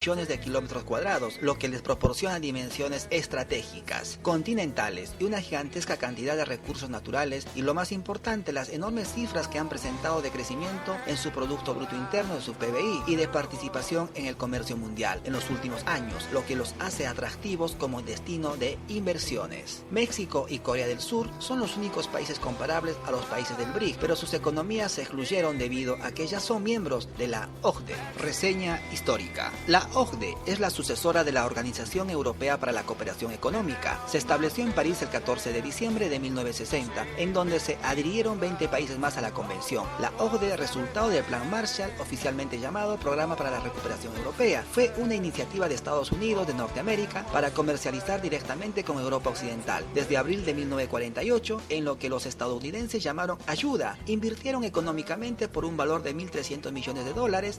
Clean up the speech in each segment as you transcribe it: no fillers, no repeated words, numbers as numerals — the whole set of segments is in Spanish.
millones de kilómetros cuadrados, lo que les proporciona dimensiones estratégicas, continentales y una gigantesca cantidad de recursos naturales y, lo más importante, las enormes cifras que han presentado de crecimiento en su Producto Bruto Interno, de su PBI, y de participación en el comercio mundial en los últimos años, lo que los hace atractivos como destino de inversiones. México y Corea del Sur son los únicos países comparables a los países del BRIC, pero sus economías se excluyeron debido a que ya son miembros de la OCDE. Reseña histórica. La OCDE es la sucesora de la Organización Europea para la Cooperación Económica. Se estableció en París el 14 de diciembre de 1960, en donde se adhirieron 20 países más a la convención. La OCDE, resultado del Plan Marshall, oficialmente llamado Programa para la Recuperación Europea, fue una iniciativa de Estados Unidos de Norteamérica para comercializar directamente con Europa Occidental. Desde abril de 1948, en lo que los estadounidenses llamaron ayuda, invirtieron económicamente por un valor de $1.300 millones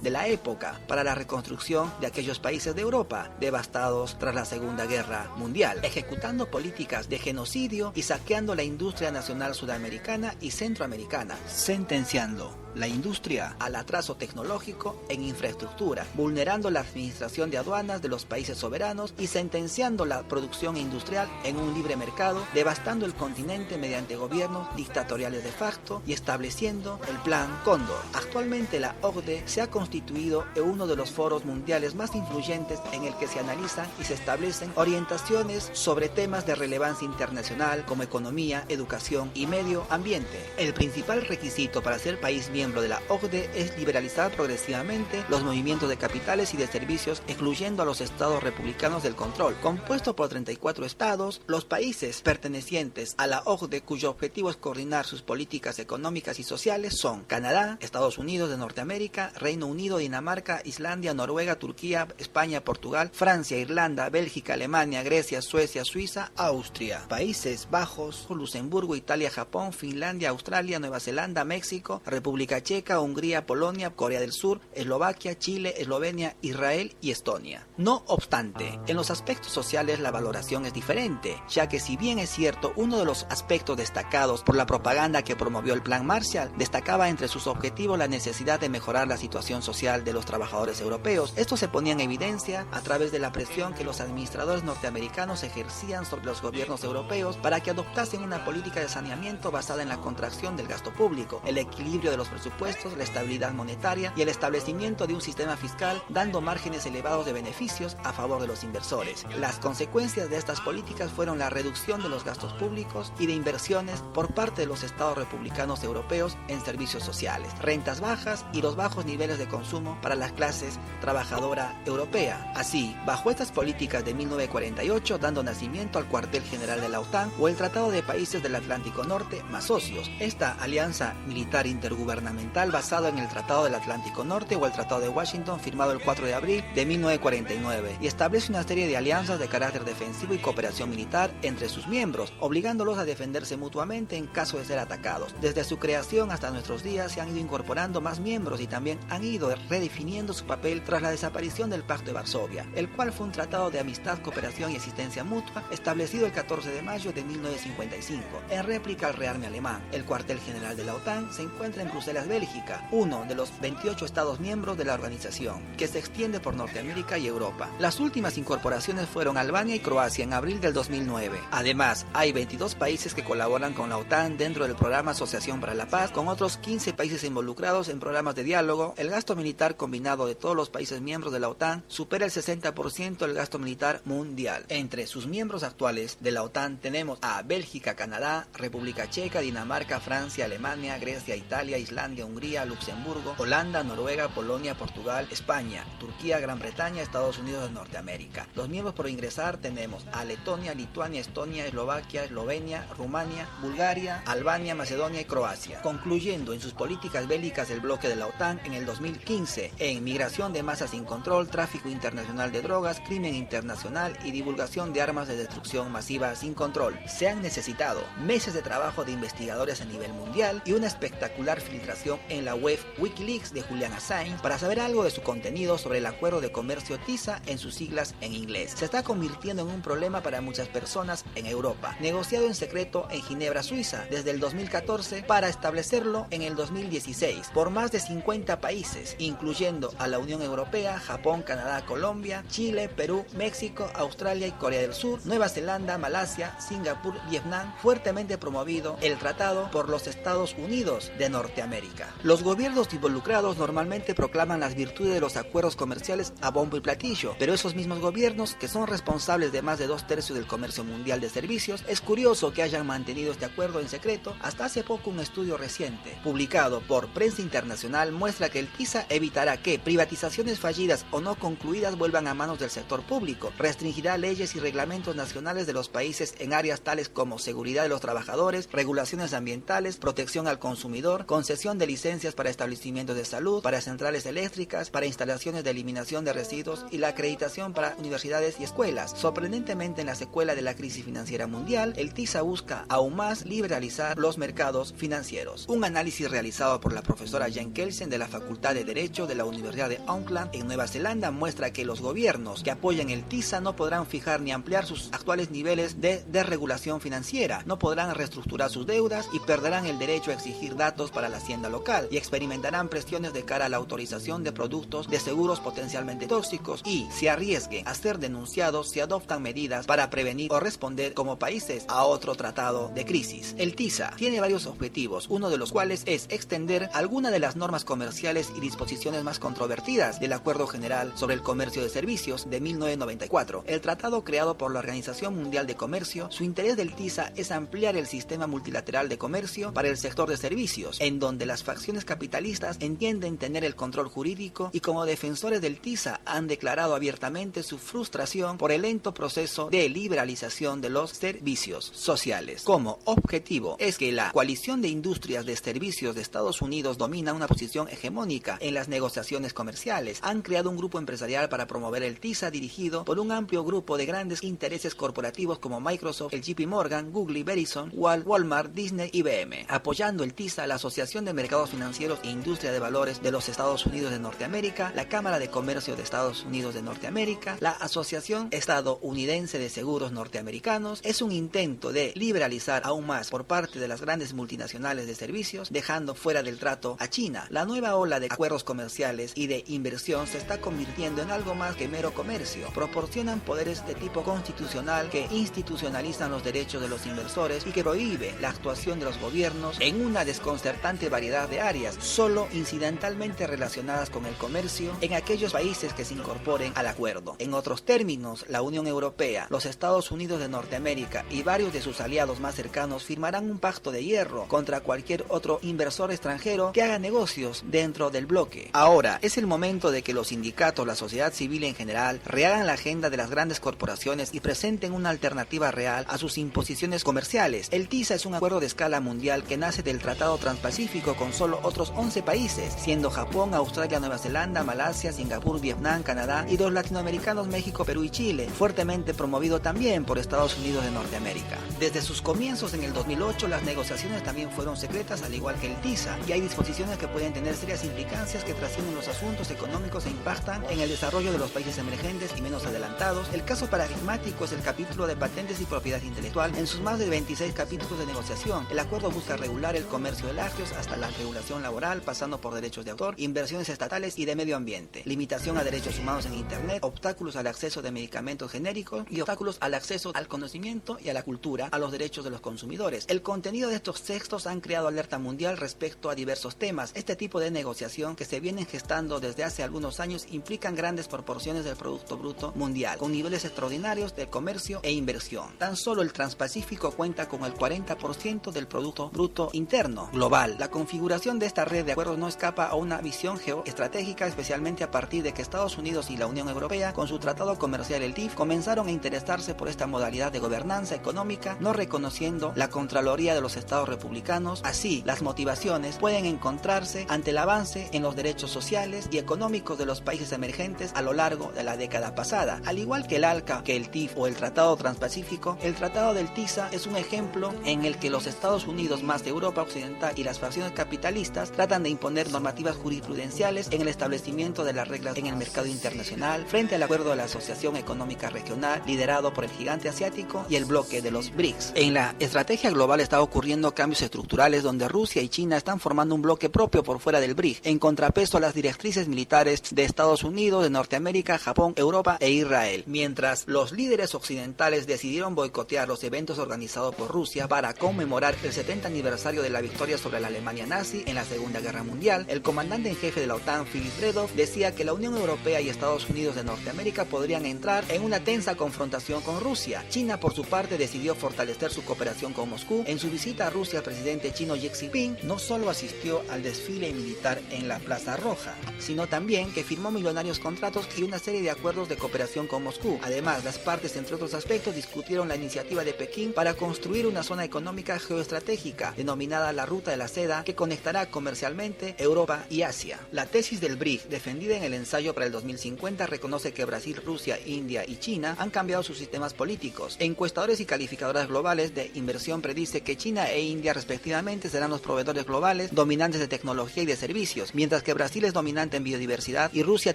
de la época para la reconstrucción de aquellos países de Europa devastados tras la Segunda Guerra Mundial, ejecutando políticas de genocidio y saqueando la industria nacional sudamericana y centroamericana, sentenciando la industria al atraso tecnológico en infraestructura, vulnerando la administración de aduanas de los países soberanos y sentenciando la producción industrial en un libre mercado, devastando el continente mediante gobiernos dictatoriales de facto y estableciendo el Plan Cóndor. Actualmente la OCDE se ha constituido en uno de los foros mundiales más influyentes en el que se analizan y se establecen orientaciones sobre temas de relevancia internacional como economía, educación y medio ambiente. El principal requisito para ser país miembro de la OCDE es liberalizar progresivamente los movimientos de capitales y de servicios, excluyendo a los estados republicanos del control. Compuesto por 34 estados, los países pertenecientes a la OCDE, cuyo objetivo es coordinar sus políticas económicas y sociales, son Canadá, Estados Unidos de Norteamérica, Reino Unido, Dinamarca, Islandia, Noruega, Turquía, España, Portugal, Francia, Irlanda, Bélgica, Alemania, Grecia, Suecia, Suiza, Austria, Países Bajos, Luxemburgo, Italia, Japón, Finlandia, Australia, Nueva Zelanda, México, República Checa, Hungría, Polonia, Corea del Sur, Eslovaquia, Chile, Eslovenia, Israel y Estonia. No obstante, en los aspectos sociales la valoración es diferente, ya que si bien es cierto, uno de los aspectos destacados por la propaganda que promovió el Plan Marshall destacaba entre sus objetivos la necesidad de mejorar la situación social de los trabajadores europeos. Esto se ponía en evidencia a través de la presión que los administradores norteamericanos ejercían sobre los gobiernos europeos para que adoptasen una política de saneamiento basada en la contracción del gasto público, el equilibrio de los presupuestos, la estabilidad monetaria y el establecimiento de un sistema fiscal dando márgenes elevados de beneficios a favor de los inversores. Las consecuencias de estas políticas fueron la reducción de los gastos públicos y de inversiones por parte de los estados republicanos europeos en servicios sociales, rentas bajas y los bajos niveles de consumo para las clases trabajadora europea. Así, bajo estas políticas de 1948, dando nacimiento al cuartel general de la OTAN o el Tratado de Países del Atlántico Norte más socios, esta alianza militar intergubernamental basado en el Tratado del Atlántico Norte o el Tratado de Washington firmado el 4 de abril de 1949 y establece una serie de alianzas de carácter defensivo y cooperación militar entre sus miembros, obligándolos a defenderse mutuamente en caso de ser atacados. Desde su creación hasta nuestros días se han ido incorporando más miembros y también han ido redefiniendo su papel tras la desaparición del Pacto de Varsovia, el cual fue un tratado de amistad, cooperación y asistencia mutua establecido el 14 de mayo de 1955, en réplica al rearme alemán. El cuartel general de la OTAN se encuentra en Bruselas, Bélgica, uno de los 28 estados miembros de la organización, que se extiende por Norteamérica y Europa. Las últimas incorporaciones fueron Albania y Croacia en abril del 2009. Además, hay 22 países que colaboran con la OTAN dentro del programa Asociación para la Paz, con otros 15 países involucrados en programas de diálogo. El gasto militar combinado de todos los países miembros de la OTAN supera el 60% del gasto militar mundial. Entre sus miembros actuales de la OTAN tenemos a Bélgica, Canadá, República Checa, Dinamarca, Francia, Alemania, Grecia, Italia, Islandia, Hungría, Luxemburgo, Holanda, Noruega, Polonia, Portugal, España, Turquía, Gran Bretaña, Estados Unidos de Norteamérica. Los miembros por ingresar tenemos a Letonia, Lituania, Estonia, Eslovaquia, Eslovenia, Rumania, Bulgaria, Albania, Macedonia y Croacia, concluyendo en sus políticas bélicas el bloque de la OTAN en el 2015 en migración de masas sin control, tráfico internacional de drogas, crimen internacional y divulgación de armas de destrucción masiva sin control. Se han necesitado meses de trabajo de investigadores a nivel mundial y una espectacular filtración investigación en la web Wikileaks de Julian Assange para saber algo de su contenido sobre el acuerdo de comercio TISA en sus siglas en inglés. Se está convirtiendo en un problema para muchas personas en Europa, negociado en secreto en Ginebra, Suiza, desde el 2014 para establecerlo en el 2016 por más de 50 países, incluyendo a la Unión Europea, Japón, Canadá, Colombia, Chile, Perú, México, Australia y Corea del Sur, Nueva Zelanda, Malasia, Singapur, Vietnam, fuertemente promovido el tratado por los Estados Unidos de Norteamérica. Los gobiernos involucrados normalmente proclaman las virtudes de los acuerdos comerciales a bombo y platillo, pero esos mismos gobiernos, que son responsables de más de 2/3 del comercio mundial de servicios, es curioso que hayan mantenido este acuerdo en secreto hasta hace poco. Un estudio reciente, publicado por Prensa Internacional, muestra que el TISA evitará que privatizaciones fallidas o no concluidas vuelvan a manos del sector público, restringirá leyes y reglamentos nacionales de los países en áreas tales como seguridad de los trabajadores, regulaciones ambientales, protección al consumidor, concesión de licencias para establecimientos de salud, para centrales eléctricas, para instalaciones de eliminación de residuos y la acreditación para universidades y escuelas. Sorprendentemente, en la secuela de la crisis financiera mundial, el TISA busca aún más liberalizar los mercados financieros. Un análisis realizado por la profesora Jen Kelsen de la Facultad de Derecho de la Universidad de Auckland en Nueva Zelanda muestra que los gobiernos que apoyan el TISA no podrán fijar ni ampliar sus actuales niveles de desregulación financiera, no podrán reestructurar sus deudas y perderán el derecho a exigir datos para la hacienda local y experimentarán presiones de cara a la autorización de productos de seguros potencialmente tóxicos y, si arriesguen a ser denunciados, se adoptan medidas para prevenir o responder como países a otro tratado de crisis. El TISA tiene varios objetivos, uno de los cuales es extender algunas de las normas comerciales y disposiciones más controvertidas del Acuerdo General sobre el Comercio de Servicios de 1994. El tratado creado por la Organización Mundial de Comercio, su interés del TISA es ampliar el sistema multilateral de comercio para el sector de servicios, en donde las facciones capitalistas entienden tener el control jurídico y como defensores del TISA han declarado abiertamente su frustración por el lento proceso de liberalización de los servicios sociales. Como objetivo es que la coalición de industrias de servicios de Estados Unidos domina una posición hegemónica en las negociaciones comerciales. Han creado un grupo empresarial para promover el TISA dirigido por un amplio grupo de grandes intereses corporativos como Microsoft, el JP Morgan, Google y Verizon, Walmart, Disney y IBM. Apoyando el TISA, la Asociación de Mercados Financieros e Industria de Valores de los Estados Unidos de Norteamérica, la Cámara de Comercio de Estados Unidos de Norteamérica, la Asociación Estadounidense de Seguros Norteamericanos. Es un intento de liberalizar aún más por parte de las grandes multinacionales de servicios, dejando fuera del trato a China. La nueva ola de acuerdos comerciales y de inversión se está convirtiendo en algo más que mero comercio. Proporcionan poderes de tipo constitucional que institucionalizan los derechos de los inversores y que prohíbe la actuación de los gobiernos en una desconcertante variedad de áreas, solo incidentalmente relacionadas con el comercio en aquellos países que se incorporen al acuerdo. En otros términos, la Unión Europea, los Estados Unidos de Norteamérica y varios de sus aliados más cercanos firmarán un pacto de hierro contra cualquier otro inversor extranjero que haga negocios dentro del bloque. Ahora es el momento de que los sindicatos, la sociedad civil en general, rehagan la agenda de las grandes corporaciones y presenten una alternativa real a sus imposiciones comerciales. El TISA es un acuerdo de escala mundial que nace del Tratado Transpacífico con solo otros 11 países, siendo Japón, Australia, Nueva Zelanda, Malasia, Singapur, Vietnam, Canadá y dos latinoamericanos, México, Perú y Chile, fuertemente promovido también por Estados Unidos de Norteamérica. Desde sus comienzos en el 2008, las negociaciones también fueron secretas, al igual que el TISA, y hay disposiciones que pueden tener serias implicancias que trascienden los asuntos económicos e impactan en el desarrollo de los países emergentes y menos adelantados. El caso paradigmático es el capítulo de patentes y propiedad intelectual. En sus más de 26 capítulos de negociación, el acuerdo busca regular el comercio de lácteos hasta la regulación laboral, pasando por derechos de autor, inversiones estatales y de medio ambiente, limitación a derechos humanos en Internet, obstáculos al acceso de medicamentos genéricos y obstáculos al acceso al conocimiento y a la cultura, a los derechos de los consumidores. El contenido de estos textos han creado alerta mundial respecto a diversos temas. Este tipo de negociación que se vienen gestando desde hace algunos años implican grandes proporciones del Producto Bruto Mundial, con niveles extraordinarios de comercio e inversión. Tan solo el Transpacífico cuenta con el 40% del Producto Bruto Interno global. La configuración de esta red de acuerdos no escapa a una visión geoestratégica, especialmente a partir de que Estados Unidos y la Unión Europea, con su tratado comercial el TIF, comenzaron a interesarse por esta modalidad de gobernanza económica, no reconociendo la Contraloría de los Estados republicanos. Así, las motivaciones pueden encontrarse ante el avance en los derechos sociales y económicos de los países emergentes a lo largo de la década pasada. Al igual que el ALCA, que el TIF o el Tratado Transpacífico, el Tratado del TISA es un ejemplo en el que los Estados Unidos más de Europa Occidental y las facciones capitalistas capitalistas tratan de imponer normativas jurisprudenciales en el establecimiento de las reglas en el mercado internacional frente al acuerdo de la Asociación Económica Regional liderado por el gigante asiático y el bloque de los BRICS. En la estrategia global está ocurriendo cambios estructurales donde Rusia y China están formando un bloque propio por fuera del BRICS, en contrapeso a las directrices militares de Estados Unidos, de Norteamérica, Japón, Europa e Israel. Mientras los líderes occidentales decidieron boicotear los eventos organizados por Rusia para conmemorar el 70 aniversario de la victoria sobre la Alemania nazi en la Segunda Guerra Mundial, el comandante en jefe de la OTAN, Philip Bredov, decía que la Unión Europea y Estados Unidos de Norteamérica podrían entrar en una tensa confrontación con Rusia. China, por su parte, decidió fortalecer su cooperación con Moscú. En su visita a Rusia, el presidente chino Xi Jinping no solo asistió al desfile militar en la Plaza Roja, sino también que firmó millonarios contratos y una serie de acuerdos de cooperación con Moscú. Además, las partes, entre otros aspectos, discutieron la iniciativa de Pekín para construir una zona económica geoestratégica denominada la Ruta de la Seda, que conectará comercialmente Europa y Asia. La tesis del BRICS, defendida en el ensayo para el 2050, reconoce que Brasil, Rusia, India y China han cambiado sus sistemas políticos. Encuestadores y calificadoras globales de inversión predice que China e India respectivamente serán los proveedores globales dominantes de tecnología y de servicios, mientras que Brasil es dominante en biodiversidad y Rusia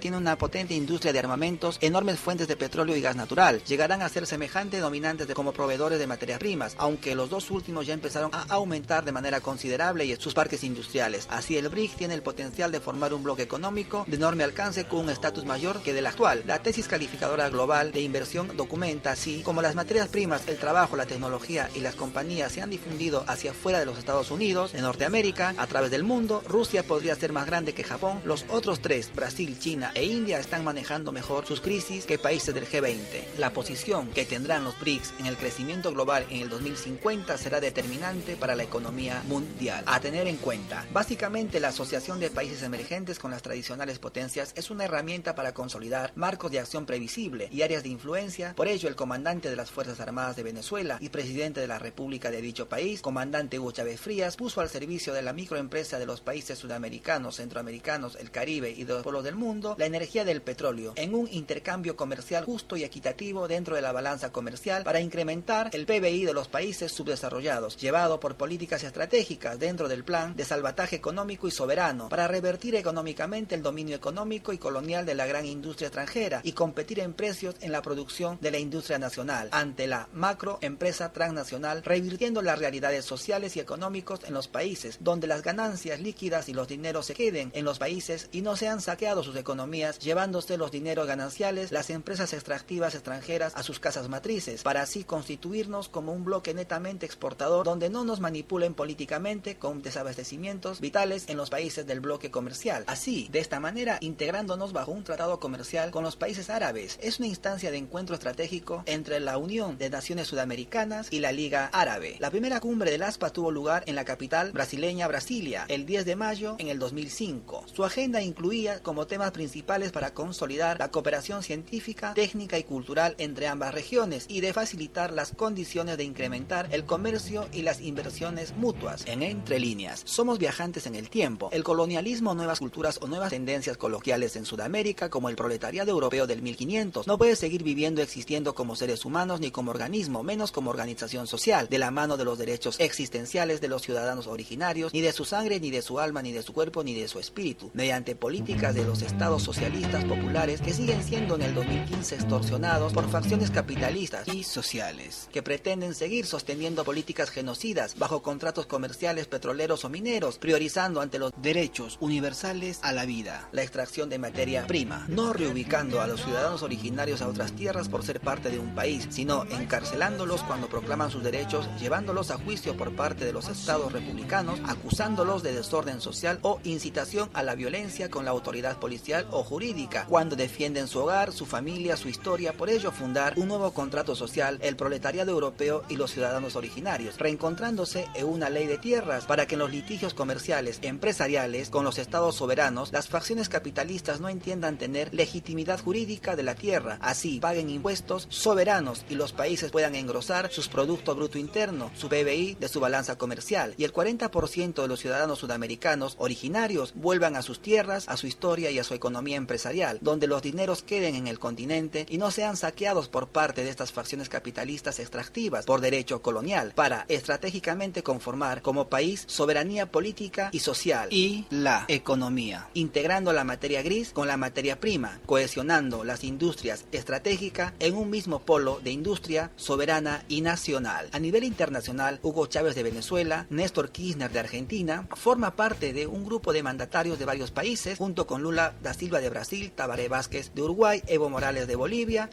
tiene una potente industria de armamentos, enormes fuentes de petróleo y gas natural. Llegarán a ser semejante dominantes como proveedores de materias primas, aunque los dos últimos ya empezaron a aumentar de manera considerable y sus parques industriales. Así, el BRICS tiene el potencial de formar un bloque económico de enorme alcance con un estatus mayor que del actual. La tesis calificadora global de inversión documenta así como las materias primas, el trabajo, la tecnología y las compañías se han difundido hacia fuera de los Estados Unidos, de Norteamérica, a través del mundo. Rusia podría ser más grande que Japón. Los otros tres, Brasil, China e India, están manejando mejor sus crisis que países del G20. La posición que tendrán los BRICS en el crecimiento global en el 2050 será determinante para la economía mundial. A tener en cuenta, básicamente la asociación de países emergentes con las tradicionales potencias es una herramienta para consolidar marcos de acción previsible y áreas de influencia. Por ello, el comandante de las Fuerzas Armadas de Venezuela y presidente de la República de dicho país, comandante Hugo Chávez Frías, puso al servicio de la microempresa de los países sudamericanos, centroamericanos, el Caribe y de los pueblos del mundo la energía del petróleo en un intercambio comercial justo y equitativo dentro de la balanza comercial para incrementar el PBI de los países subdesarrollados, llevado por políticas estratégicas dentro del plan de salvataje económico y soberano para revertir económicamente el dominio económico y colonial de la gran industria extranjera y competir en precios en la producción de la industria nacional ante la macroempresa transnacional, revirtiendo las realidades sociales y económicos en los países donde las ganancias líquidas y los dineros se queden en los países y no sean saqueados sus economías, llevándose los dineros gananciales las empresas extractivas extranjeras a sus casas matrices, para así constituirnos como un bloque netamente exportador donde no nos manipulen políticamente con desabastecimientos vitales en los países del bloque comercial. Así, de esta manera, integrándonos bajo un tratado comercial con los países árabes. Es una instancia de encuentro estratégico entre la Unión de Naciones Sudamericanas y la Liga Árabe. La primera cumbre del ASPA tuvo lugar en la capital brasileña, Brasilia, el 10 de mayo en el 2005. Su agenda incluía como temas principales para consolidar la cooperación científica, técnica y cultural entre ambas regiones y de facilitar las condiciones de incrementar el comercio y las inversiones mutuas. En entre líneas, somos viajantes en el tiempo. El colonialismo, nuevas culturas o nuevas tendencias coloquiales en Sudamérica, como el proletariado europeo del 1500, no puede seguir viviendo existiendo como seres humanos ni como organismo, menos como organización social, de la mano de los derechos existenciales de los ciudadanos originarios, ni de su sangre, ni de su alma, ni de su cuerpo, ni de su espíritu, mediante políticas de los estados socialistas populares que siguen siendo en el 2015 extorsionados por facciones capitalistas y sociales, que pretenden seguir sosteniendo políticas genocidas bajo contratos comerciales, petroleros o mineros, priorizando ante los derechos universales a la vida, la extracción de materia prima, no reubicando a los ciudadanos originarios a otras tierras por ser parte de un país, sino encarcelándolos cuando proclaman sus derechos, llevándolos a juicio por parte de los estados republicanos, acusándolos de desorden social o incitación a la violencia con la autoridad policial o jurídica, cuando defienden su hogar, su familia, su historia. Por ello, fundar un nuevo contrato social, el proletariado europeo y los ciudadanos originarios, reencontrándose en una ley de tierras para que en los litigios comerciales, empresariales, con los estados soberanos, las facciones capitalistas no entiendan tener legitimidad jurídica de la tierra, así paguen impuestos soberanos y los países puedan engrosar sus Producto Bruto Interno, su PBI de su balanza comercial, y el 40% de los ciudadanos sudamericanos originarios vuelvan a sus tierras, a su historia y a su economía empresarial, donde los dineros queden en el continente y no sean saqueados por parte de estas facciones capitalistas extractivas por derecho colonial, para estratégicamente conformar como país soberanía soberanía política y social y la economía, integrando la materia gris con la materia prima, cohesionando las industrias estratégicas en un mismo polo de industria soberana y nacional. A nivel internacional, Hugo Chávez de Venezuela, Néstor Kirchner de Argentina, forma parte de un grupo de mandatarios de varios países, junto con Lula da Silva de Brasil, Tabaré Vázquez de Uruguay, Evo Morales de Bolivia,